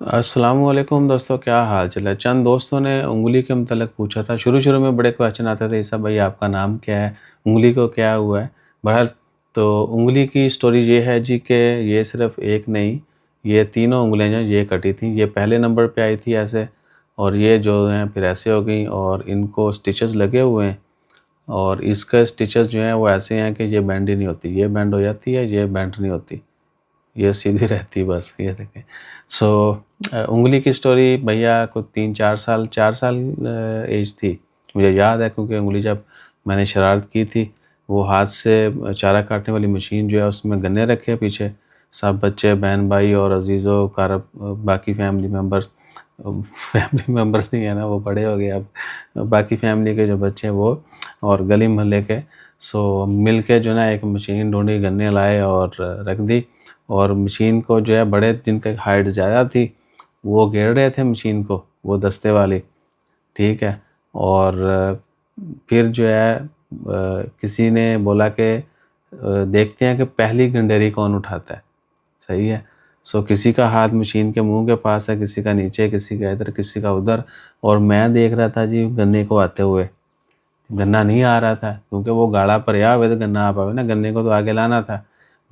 السلام علیکم دوستوں، کیا حال چال ہے؟ چند دوستوں نے انگلی کے متعلق پوچھا تھا۔ شروع میں بڑے کویشچن آتے تھے، عیسیٰ بھائی آپ کا نام کیا ہے، انگلی کو کیا ہوا ہے؟ بہرحال تو انگلی کی سٹوری یہ ہے جی کہ یہ صرف ایک نہیں، یہ تینوں انگلیاں جو یہ کٹی تھیں، یہ پہلے نمبر پہ آئی تھی ایسے، اور یہ جو ہیں پھر ایسے ہو گئیں، اور ان کو سٹیچز لگے ہوئے ہیں، اور اس کے سٹیچز جو ہیں وہ ایسے ہیں کہ یہ بینڈ ہی نہیں ہوتی، یہ بینڈ ہو جاتی ہے، یہ بینڈ نہیں ہوتی، یہ سیدھی رہتی بس۔ یہ دیکھیں انگلی کی سٹوری، بھیا کو 4 سال ایج تھی، مجھے یاد ہے کیونکہ انگلی جب میں نے شرارت کی تھی، وہ ہاتھ سے چارہ کاٹنے والی مشین جو ہے اس میں گنے رکھے پیچھے، سب بچے، بہن بھائی اور عزیزوں باقی فیملی ممبرس نہیں ہیں نا، وہ بڑے ہو گئے اب، باقی فیملی کے جو بچے وہ اور گلی محلے کے، مل کے جو نا ایک مشین ڈھونڈی، گنے لائے اور رکھ دی، اور مشین کو جو ہے بڑے جن کا ہائٹ زیادہ تھی وہ گھیر رہے تھے مشین کو، وہ دستے والی، ٹھیک ہے۔ اور پھر جو ہے کسی نے بولا کہ دیکھتے ہیں کہ پہلی گنڈیری کون اٹھاتا ہے، صحیح ہے۔ کسی کا ہاتھ مشین کے منہ کے پاس ہے، کسی کا نیچے، کسی کا ادھر، کسی کا ادھر، اور میں دیکھ رہا تھا جی گنے کو آتے ہوئے، گنا نہیں آ رہا تھا کیونکہ وہ گاڑا پر آیا ہوئے تو گنا آ پاوے نا، گنے کو تو آگے لانا تھا۔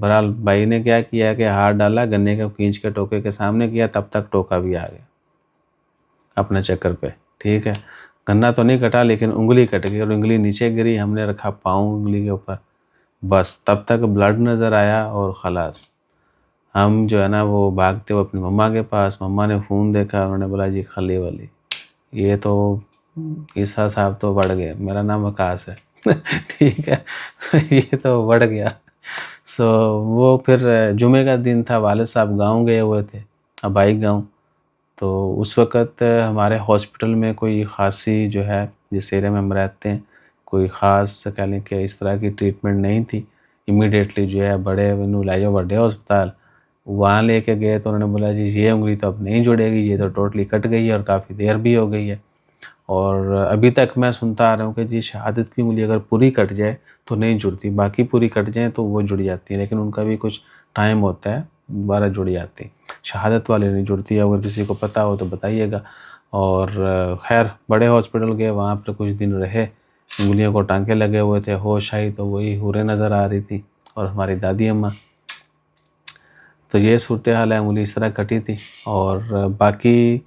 بہرحال بھائی نے کیا کیا کہ ہاتھ ڈالا، گنے کو کھینچ کے ٹوکے کے سامنے کیا، تب تک ٹوکا بھی آ گیا اپنے چکر پہ، ٹھیک ہے۔ گنا تو نہیں کٹا لیکن انگلی کٹ گئی، اور انگلی نیچے گری، ہم نے رکھا پاؤں انگلی کے اوپر، بس تب تک بلڈ نظر آیا اور خلاص ہم جو ہے نا وہ بھاگتے ہوئے اپنی مما کے پاس، مما نے فون دیکھا، انہوں نے بولا جی خلی والی، یہ تو عیسیٰ صاحب تو بڑھ گئے، میرا نام وقاص ہے ٹھیک ہے یہ تو بڑھ گیا۔ وہ پھر جمعے کا دن تھا، والد صاحب گاؤں گئے ہوئے تھے، آبائی گاؤں، تو اس وقت ہمارے ہاسپٹل میں کوئی خاصی جو ہے جس ایریا میں ہم رہتے ہیں، کوئی خاص کہہ لیں کہ اس طرح کی ٹریٹمنٹ نہیں تھی۔ امیڈیٹلی جو ہے بڑے لے جاؤ بڑے ہسپتال، وہاں لے کے گئے تو انہوں نے بولا جی یہ انگلی تو اب نہیں جڑے گی، یہ تو ٹوٹلی کٹ گئی ہے اور کافی دیر بھی ہو گئی ہے، اور ابھی تک میں سنتا آ رہا ہوں کہ جی شہادت کی انگلی اگر پوری کٹ جائے تو نہیں جڑتی، باقی پوری کٹ جائیں تو وہ جڑ جاتی ہے، لیکن ان کا بھی کچھ ٹائم ہوتا ہے، دوبارہ جڑ جاتی، شہادت والے نہیں جڑتی۔ اگر کسی کو پتہ ہو تو بتائیے گا۔ اور خیر بڑے ہاسپٹل گئے، وہاں پر کچھ دن رہے، انگلیوں کو ٹانکے لگے ہوئے تھے، ہوش آئی تو وہی حوریں نظر آ رہی تھی اور ہماری دادی اماں۔ تو یہ صورتحال ہے، انگلی اس طرح کٹی تھی۔ اور باقی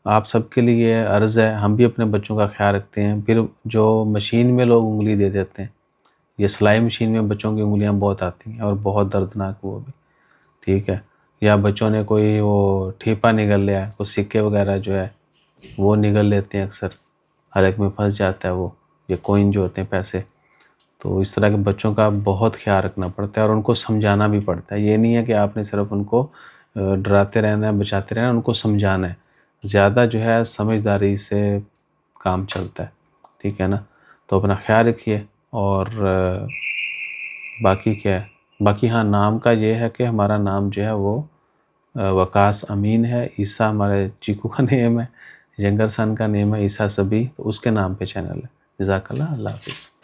آپ سب کے لیے عرض ہے، ہم بھی اپنے بچوں کا خیال رکھتے ہیں، پھر جو مشین میں لوگ انگلی دے دیتے ہیں، یہ سلائی مشین میں بچوں کی انگلیاں بہت آتی ہیں اور بہت دردناک وہ بھی، ٹھیک ہے۔ یا بچوں نے کوئی وہ ٹھیپا نگل لیا، کوئی سکے وغیرہ جو ہے وہ نگل لیتے ہیں، اکثر حلق میں پھنس جاتا ہے وہ، یہ کوئن جو ہوتے ہیں پیسے، تو اس طرح کے بچوں کا بہت خیال رکھنا پڑتا ہے اور ان کو سمجھانا بھی پڑتا ہے۔ یہ نہیں ہے کہ آپ نے صرف ان کو ڈراتے رہنا ہے، بچاتے رہنا ہے، ان کو سمجھانا ہے، زیادہ جو ہے سمجھداری سے کام چلتا ہے، ٹھیک ہے نا۔ تو اپنا خیال رکھیے۔ اور باقی کیا ہے، باقی ہاں نام کا یہ ہے کہ ہمارا نام جو ہے وہ وقاص امین ہے، عیسیٰ ہمارے چیکو کا نیم ہے، ینگر سن کا نیم ہے عیسیٰ صبی، تو اس کے نام پہ چینل ہے۔ جزاک اللہ، اللہ حافظ۔